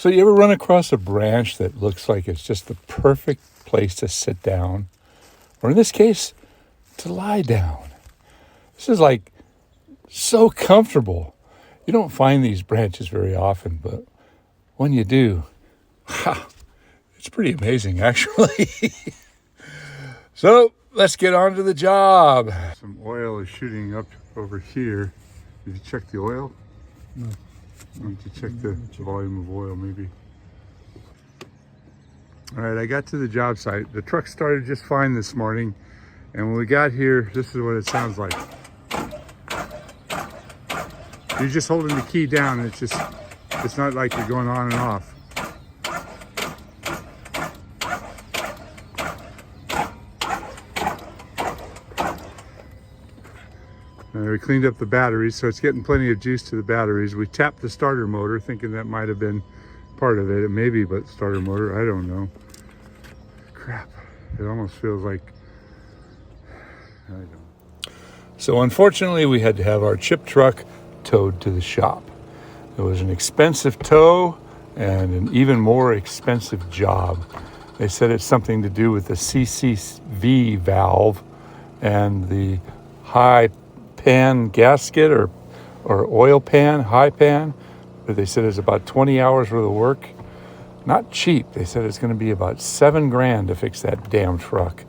So you ever run across a branch that looks like it's just the perfect place to sit down? Or in this case, to lie down. This is like so comfortable. You don't find these branches very often, but when you do, it's pretty amazing actually. So let's get on to the job. Some oil is shooting up over here. Did you check the oil? No. Why don't you check the volume of oil maybe? All right, I got to the job site. The truck started just fine this morning. And when we got here, this is what it sounds like. You're just holding the key down. And it's not like you're going on and off. And we cleaned up the batteries, so it's getting plenty of juice to the batteries. We tapped the starter motor, thinking that might have been part of it. It may be, but starter motor, I don't know. Crap, it almost feels like, I don't know. So unfortunately, we had to have our chip truck towed to the shop. It was an expensive tow and an even more expensive job. They said it's something to do with the CCV valve and the high pan gasket or oil pan, high pan, but they said it's about 20 hours worth of work. Not cheap. They said it's going to be about $7,000 to fix that damn truck.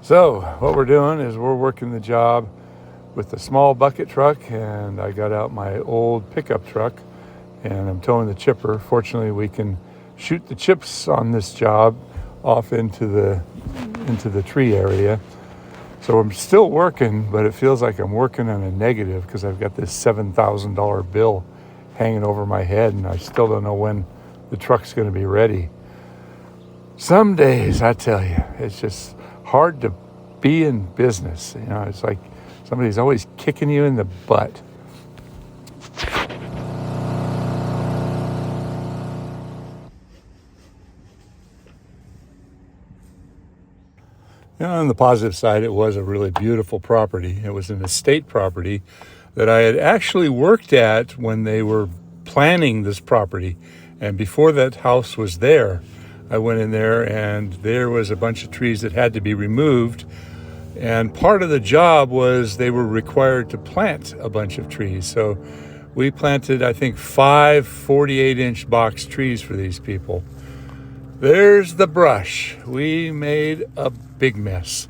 So what we're doing is we're working the job with the small bucket truck, and I got out my old pickup truck and I'm towing the chipper. Fortunately, we can shoot the chips on this job off into the tree area. So I'm still working, but it feels like I'm working on a negative because I've got this $7,000 bill hanging over my head, and I still don't know when the truck's going to be ready. Some days, I tell you, it's just hard to be in business. You know, it's like somebody's always kicking you in the butt. You know, on the positive side, it was a really beautiful property. It was an estate property that I had actually worked at when they were planning this property. And before that house was there, I went in there and there was a bunch of trees that had to be removed. And part of the job was they were required to plant a bunch of trees. So we planted, I think, 5 48-inch box trees for these people. There's the brush. We made a big mess.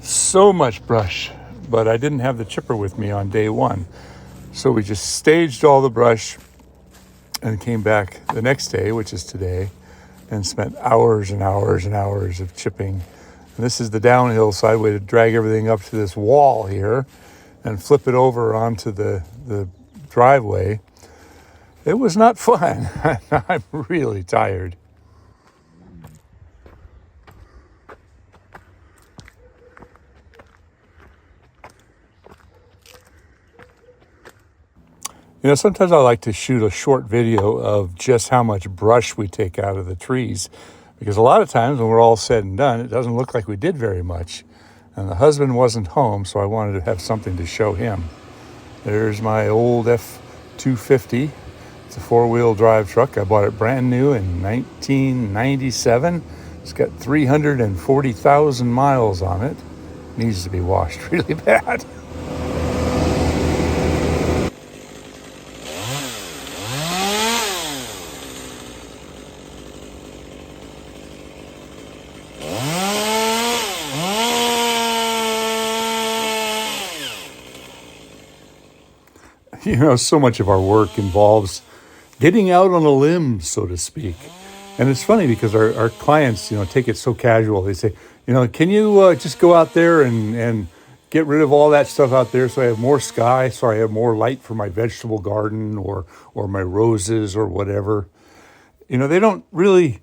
So much brush, but I didn't have the chipper with me on day one. So we just staged all the brush and came back the next day, which is today, and spent hours and hours and hours of chipping. And this is the downhill side. We had to drag everything up to this wall here and flip it over onto the driveway. It was not fun. I'm really tired. You know, sometimes I like to shoot a short video of just how much brush we take out of the trees, because a lot of times when we're all said and done, it doesn't look like we did very much. And the husband wasn't home, so I wanted to have something to show him. There's my old F-250. It's a 4-wheel drive truck. I bought it brand new in 1997. It's got 340,000 miles on it. Needs to be washed really bad. You know, so much of our work involves getting out on a limb, so to speak. And it's funny because our clients, you know, take it so casual. They say, you know, can you just go out there and get rid of all that stuff out there so I have more sky, so I have more light for my vegetable garden or my roses or whatever. You know, they don't really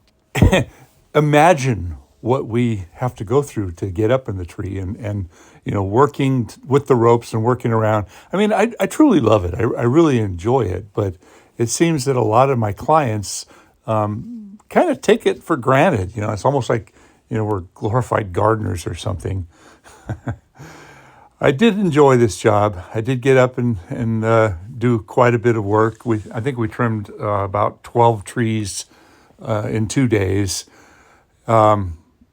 imagine what we have to go through to get up in the tree and you know, working with the ropes and working around. I mean, I truly love it. I really enjoy it, but it seems that a lot of my clients kind of take it for granted. You know, it's almost like, you know, we're glorified gardeners or something. I did enjoy this job. I did get up and do quite a bit of work. I think we trimmed about 12 trees in 2 days.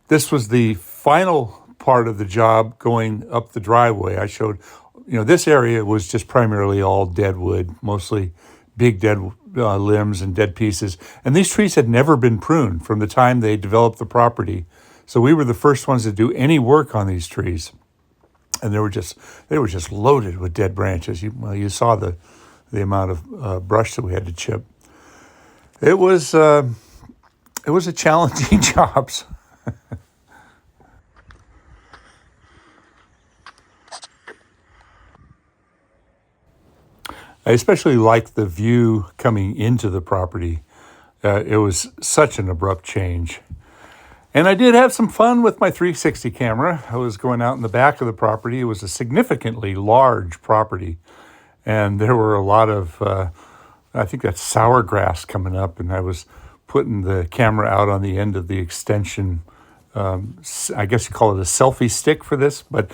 This was the final part of the job going up the driveway. I showed, this area was just primarily all dead wood, mostly big dead limbs and dead pieces. And these trees had never been pruned from the time they developed the property. So we were the first ones to do any work on these trees. And they were just loaded with dead branches. You saw the amount of brush that we had to chip. It was a challenging job. I especially liked the view coming into the property. It was such an abrupt change. And I did have some fun with my 360 camera. I was going out in the back of the property. It was a significantly large property. And there were a lot of, I think that's sour grass coming up. And I was putting the camera out on the end of the extension. I guess you call it a selfie stick for this, but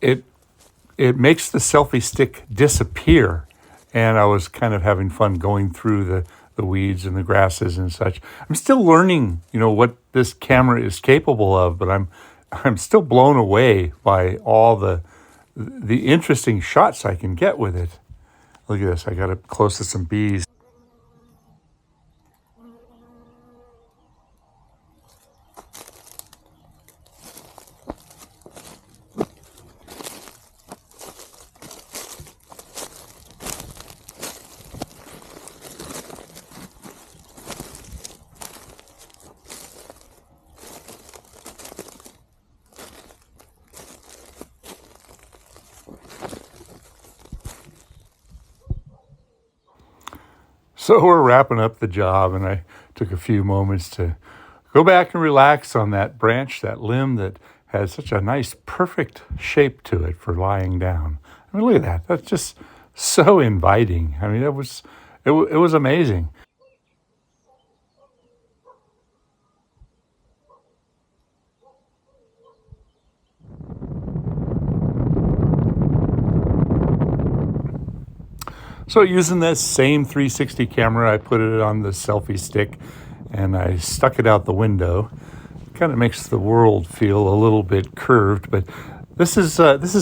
it makes the selfie stick disappear. And I was kind of having fun going through the weeds and the grasses and such. I'm still learning, what this camera is capable of, but I'm still blown away by all the interesting shots I can get with it. Look at this. I got up close to some bees. So we're wrapping up the job, and I took a few moments to go back and relax on that branch, that limb that has such a nice, perfect shape to it for lying down. I mean, look at that. That's just so inviting. I mean, it was amazing. So using this same 360 camera, I put it on the selfie stick and I stuck it out the window. It kind of makes the world feel a little bit curved, but this is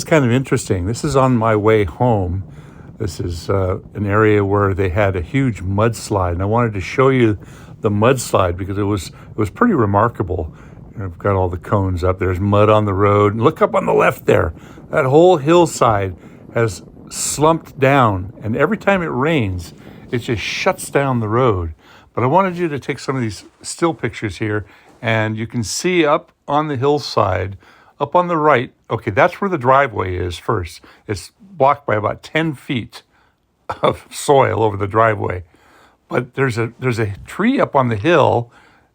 kind of interesting. This is on my way home. This is an area where they had a huge mudslide, and I wanted to show you the mudslide because it was pretty remarkable. I've got all the cones up. There's mud on the road, and look up on the left there. That whole hillside has slumped down, and every time it rains it just shuts down the road. But I wanted you to take some of these still pictures here, and you can see up on the hillside, up on the right, okay, that's where the driveway is first. It's blocked by about 10 feet of soil over the driveway. But there's a tree up on the hill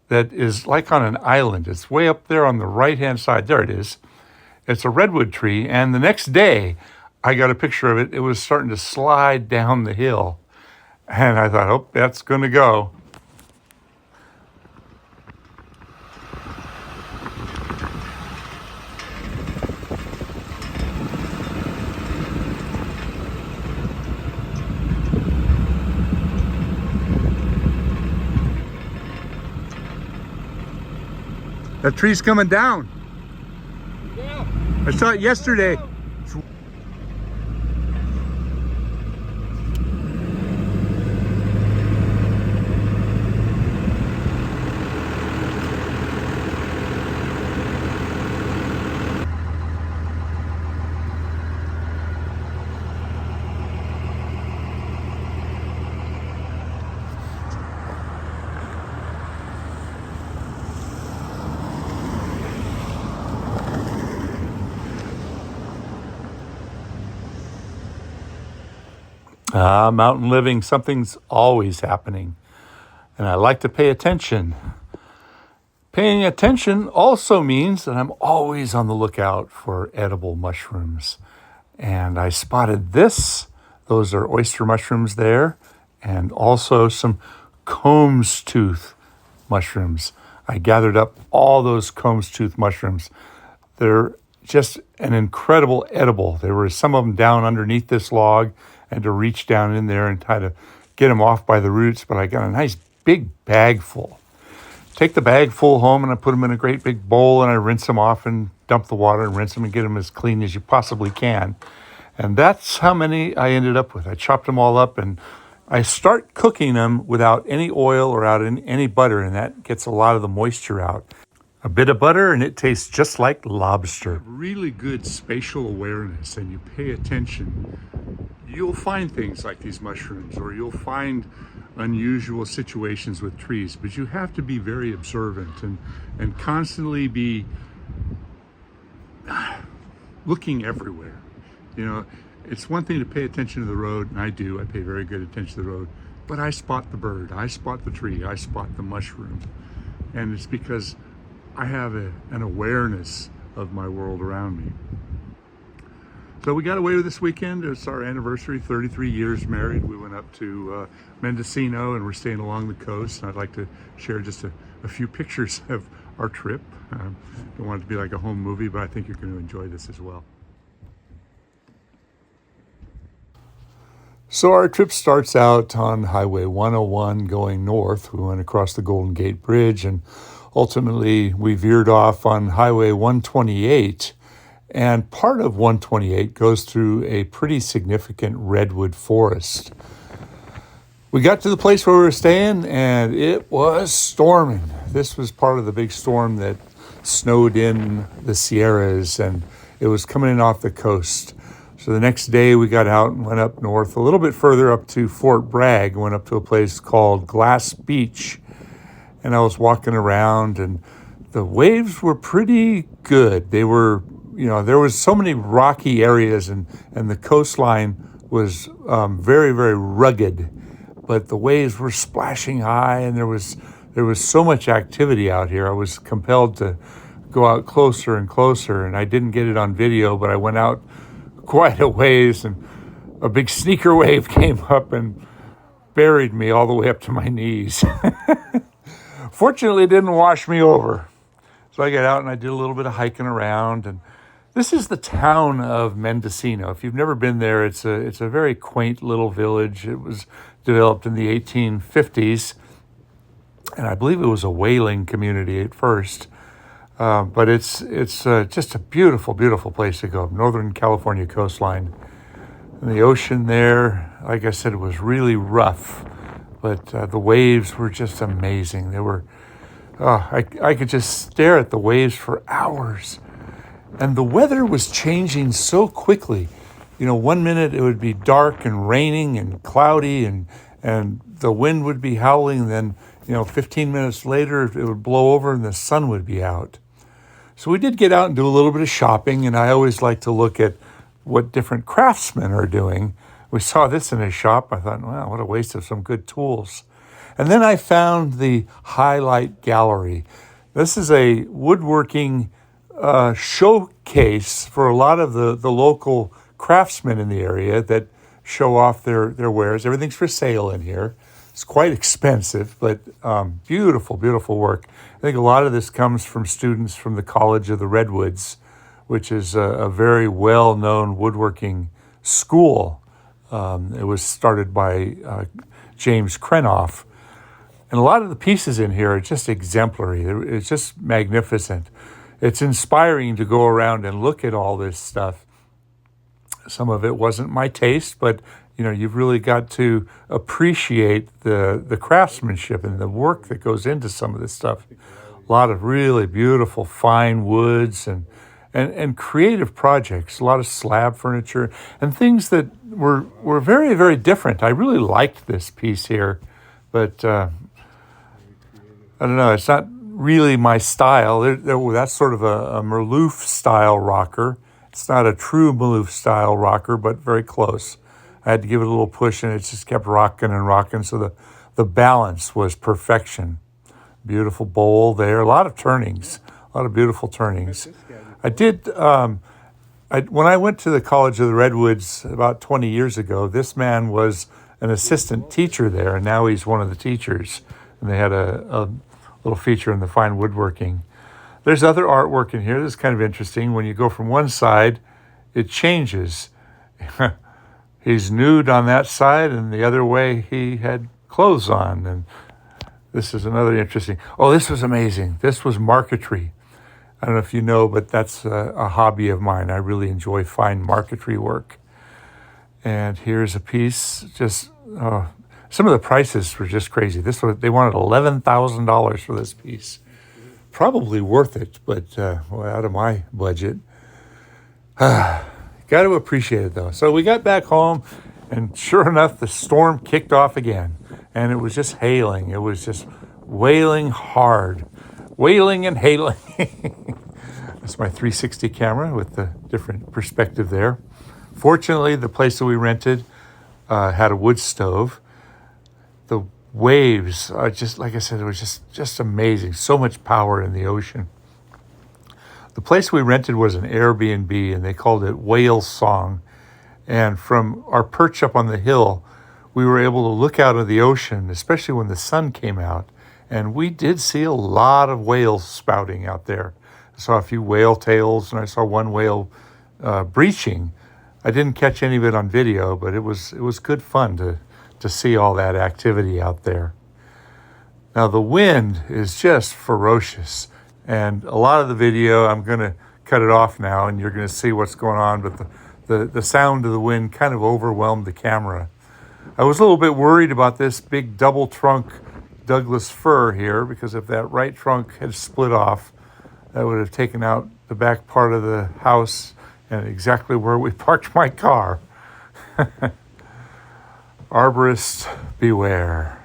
that is like on an island. It's way up there on the right-hand side. There it is. It's a redwood tree, and the next day I got a picture of it. It was starting to slide down the hill. And I thought, oh, that's going to go. That tree's coming down. Yeah. I saw it yesterday. Mountain living, something's always happening. And I like to pay attention. Paying attention also means that I'm always on the lookout for edible mushrooms. And I spotted this. Those are oyster mushrooms there. And also some combs tooth mushrooms. I gathered up all those combs tooth mushrooms. They're just an incredible edible. There were some of them down underneath this log, and to reach down in there and try to get them off by the roots, but I got a nice big bag full. Take the bag full home and I put them in a great big bowl and I rinse them off and dump the water and rinse them and get them as clean as you possibly can. And that's how many I ended up with. I chopped them all up and I start cooking them without any oil or out any butter, and that gets a lot of the moisture out. A bit of butter and it tastes just like lobster. Really good spatial awareness and you pay attention. You'll find things like these mushrooms, or you'll find unusual situations with trees, but you have to be very observant and constantly be looking everywhere. You know, it's one thing to pay attention to the road, and I do. I pay very good attention to the road, but I spot the bird, I spot the tree, I spot the mushroom, and it's because I have an awareness of my world around me. So we got away with this weekend. It's our anniversary, 33 years married. We went up to Mendocino and we're staying along the coast. And I'd like to share just a few pictures of our trip. Don't want it to be like a home movie, but I think you're going to enjoy this as well. So our trip starts out on Highway 101 going north. We went across the Golden Gate Bridge and ultimately we veered off on Highway 128. And part of 128 goes through a pretty significant redwood forest. We got to the place where we were staying and it was storming. This was part of the big storm that snowed in the Sierras and it was coming in off the coast. So the next day we got out and went up north, a little bit further up to Fort Bragg, went up to a place called Glass Beach. And I was walking around and the waves were pretty good. They were, you know, there was so many rocky areas and the coastline was very, very rugged, but the waves were splashing high and there was so much activity out here. I was compelled to go out closer and closer, and I didn't get it on video, but I went out quite a ways and a big sneaker wave came up and buried me all the way up to my knees. Fortunately, it didn't wash me over. So I got out and I did a little bit of hiking around, and this is the town of Mendocino. If you've never been there, it's a very quaint little village. It was developed in the 1850s, and I believe it was a whaling community at first. But it's just a beautiful, beautiful place to go. Northern California coastline. And the ocean there, like I said, it was really rough, but the waves were just amazing. They were, I could just stare at the waves for hours. And the weather was changing so quickly. You know, one minute it would be dark and raining and cloudy and the wind would be howling. And then, 15 minutes later it would blow over and the sun would be out. So we did get out and do a little bit of shopping, and I always like to look at what different craftsmen are doing. We saw this in a shop. I thought, wow, what a waste of some good tools. And then I found the Highlight Gallery. This is a woodworking showcase for a lot of the local craftsmen in the area that show off their wares. Everything's for sale in here. It's quite expensive, but beautiful, beautiful work. I think a lot of this comes from students from the College of the Redwoods, which is a very well-known woodworking school. It was started by James Krenoff. And a lot of the pieces in here are just exemplary. It's just magnificent. It's inspiring to go around and look at all this stuff. Some of it wasn't my taste, but you've really got to appreciate the craftsmanship and the work that goes into some of this stuff. A lot of really beautiful fine woods and creative projects, a lot of slab furniture and things that were very, very different. I really liked this piece here, but I don't know, it's not really my style. That's sort of a Merlouf style rocker. It's not a true Merlouf style rocker, but very close. I had to give it a little push and it just kept rocking and rocking. So the balance was perfection. Beautiful bowl there, a lot of turnings, a lot of beautiful turnings. I did, when I went to the College of the Redwoods about 20 years ago, this man was an assistant teacher there, and now he's one of the teachers. And they had a little feature in the fine woodworking. There's other artwork in here. This is kind of interesting. When you go from one side, it changes. He's nude on that side, and the other way he had clothes on. And this is another interesting. Oh, this was amazing. This was marquetry. I don't know if you know, but that's a hobby of mine. I really enjoy fine marquetry work. And here's a piece. Just some of the prices were just crazy. They wanted $11,000 for this piece. Probably worth it, but out of my budget. Got to appreciate it though. So we got back home, and sure enough, the storm kicked off again, and it was just hailing. It was just wailing hard, wailing and hailing. That's my 360 camera with the different perspective there. Fortunately, the place that we rented had a wood stove. The waves are just, like I said, it was just amazing. So much power in the ocean. The place we rented was an Airbnb, and they called it Whale Song. And from our perch up on the hill, we were able to look out of the ocean, especially when the sun came out. And we did see a lot of whales spouting out there. I saw a few whale tails, and I saw one whale breaching. I didn't catch any of it on video, but it was good fun to see all that activity out there. Now the wind is just ferocious, and a lot of the video, I'm going to cut it off now, and you're going to see what's going on, but the sound of the wind kind of overwhelmed the camera. I was a little bit worried about this big double trunk Douglas fir here, because if that right trunk had split off, that would have taken out the back part of the house and exactly where we parked my car. Arborist, beware.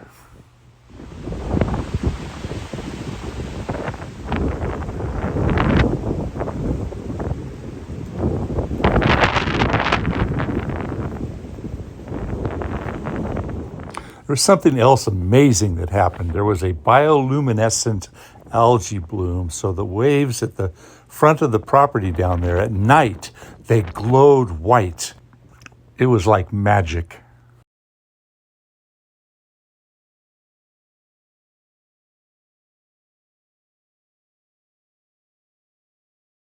There was something else amazing that happened. There was a bioluminescent algae bloom. So the waves at the front of the property down there at night, they glowed white. It was like magic.